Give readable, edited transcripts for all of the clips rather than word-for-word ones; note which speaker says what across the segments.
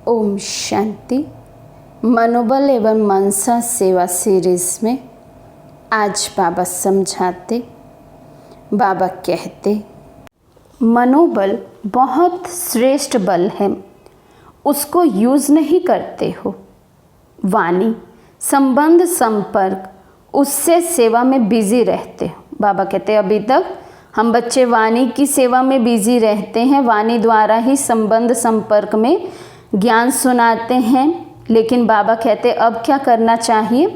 Speaker 1: ओम शांति। मनोबल एवं मनसा सेवा सीरीज में आज बाबा समझाते, बाबा कहते, मनोबल बहुत श्रेष्ठ बल है, उसको यूज़ नहीं करते हो। वाणी, संबंध, संपर्क, उससे सेवा में बिजी रहते हो। बाबा कहते अभी तक हम बच्चे वाणी की सेवा में बिजी रहते हैं, वाणी द्वारा ही संबंध संपर्क में ज्ञान सुनाते हैं। लेकिन बाबा कहते अब क्या करना चाहिए?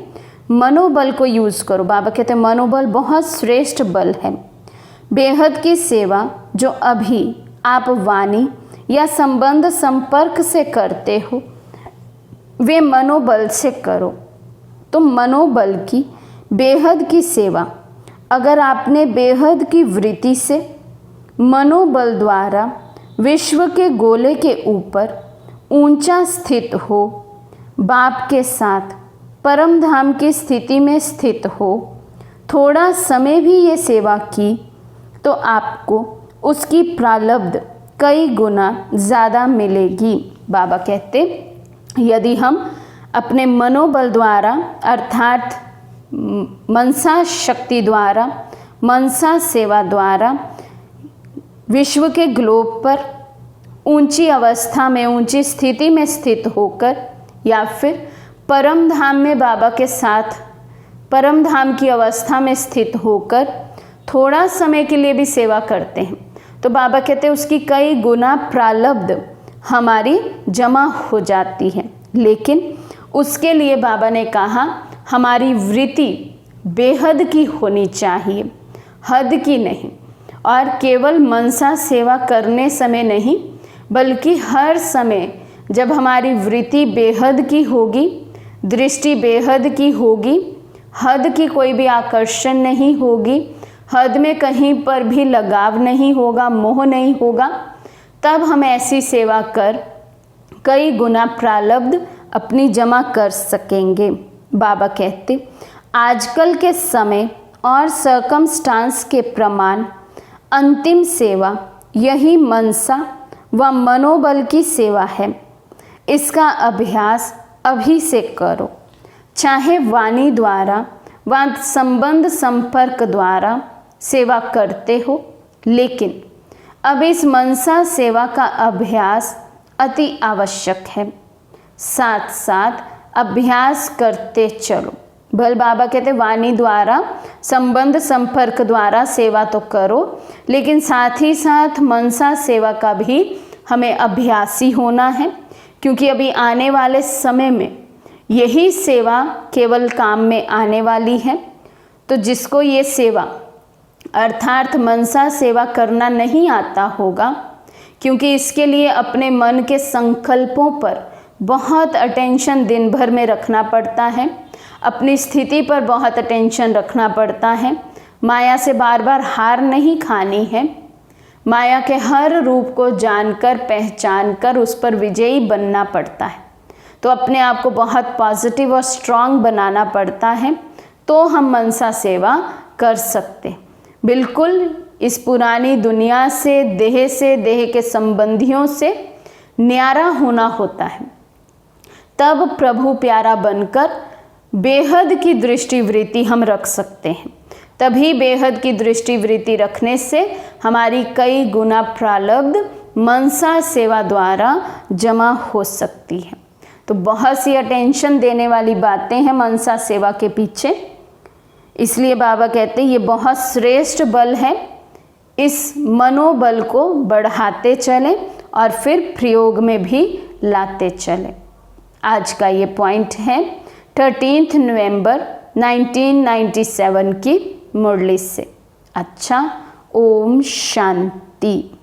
Speaker 1: मनोबल को यूज़ करो। बाबा कहते मनोबल बहुत श्रेष्ठ बल है। बेहद की सेवा जो अभी आप वाणी या संबंध संपर्क से करते हो, वे मनोबल से करो। तो मनोबल की बेहद की सेवा अगर आपने बेहद की वृत्ति से मनोबल द्वारा विश्व के गोले के ऊपर ऊंचा स्थित हो, बाप के साथ परम धाम की स्थिति में स्थित हो, थोड़ा समय भी ये सेवा की, तो आपको उसकी प्रारब्ध कई गुना ज़्यादा मिलेगी। बाबा कहते यदि हम अपने मनोबल द्वारा अर्थात मनसा शक्ति द्वारा, मनसा सेवा द्वारा विश्व के ग्लोब पर ऊंची अवस्था में, ऊंची स्थिति में स्थित होकर या फिर परम धाम में बाबा के साथ परम धाम की अवस्था में स्थित होकर थोड़ा समय के लिए भी सेवा करते हैं, तो बाबा कहते हैं उसकी कई गुना प्रारब्ध हमारी जमा हो जाती है। लेकिन उसके लिए बाबा ने कहा हमारी वृत्ति बेहद की होनी चाहिए, हद की नहीं। और केवल मनसा सेवा करने समय नहीं, बल्कि हर समय जब हमारी वृत्ति बेहद की होगी, दृष्टि बेहद की होगी, हद की कोई भी आकर्षण नहीं होगी, हद में कहीं पर भी लगाव नहीं होगा, मोह नहीं होगा, तब हम ऐसी सेवा कर कई गुना प्रारब्ध अपनी जमा कर सकेंगे। बाबा कहते आजकल के समय और सर्कमस्टांस के प्रमाण अंतिम सेवा यही मनसा व मनोबल की सेवा है। इसका अभ्यास अभी से करो, चाहे वाणी द्वारा व संबंध संपर्क द्वारा सेवा करते हो, लेकिन अब इस मनसा सेवा का अभ्यास अति आवश्यक है। साथ साथ अभ्यास करते चलो। भल बाबा कहते वाणी द्वारा संबंध संपर्क द्वारा सेवा तो करो, लेकिन साथ ही साथ मनसा सेवा का भी हमें अभ्यासी होना है, क्योंकि अभी आने वाले समय में यही सेवा केवल काम में आने वाली है। तो जिसको ये सेवा अर्थात मनसा सेवा करना नहीं आता होगा, क्योंकि इसके लिए अपने मन के संकल्पों पर बहुत अटेंशन दिन भर में रखना पड़ता है, अपनी स्थिति पर बहुत अटेंशन रखना पड़ता है, माया से बार बार हार नहीं खानी है, माया के हर रूप को जानकर पहचान कर उस पर विजयी बनना पड़ता है। तो अपने आप को बहुत पॉजिटिव और स्ट्रांग बनाना पड़ता है, तो हम मनसा सेवा कर सकते। बिल्कुल इस पुरानी दुनिया से, देह के संबंधियों से न्यारा होना होता है, तब प्रभु प्यारा बनकर बेहद की दृष्टि वृत्ति हम रख सकते हैं। तभी बेहद की दृष्टि वृत्ति रखने से हमारी कई गुना प्रारब्ध मनसा सेवा द्वारा जमा हो सकती है। तो बहुत सी अटेंशन देने वाली बातें हैं मनसा सेवा के पीछे, इसलिए बाबा कहते हैं ये बहुत श्रेष्ठ बल है। इस मनोबल को बढ़ाते चलें और फिर प्रयोग में भी लाते चलें। आज का ये पॉइंट है 13 नवंबर 1997 की मुरली से। अच्छा, ओम शांति।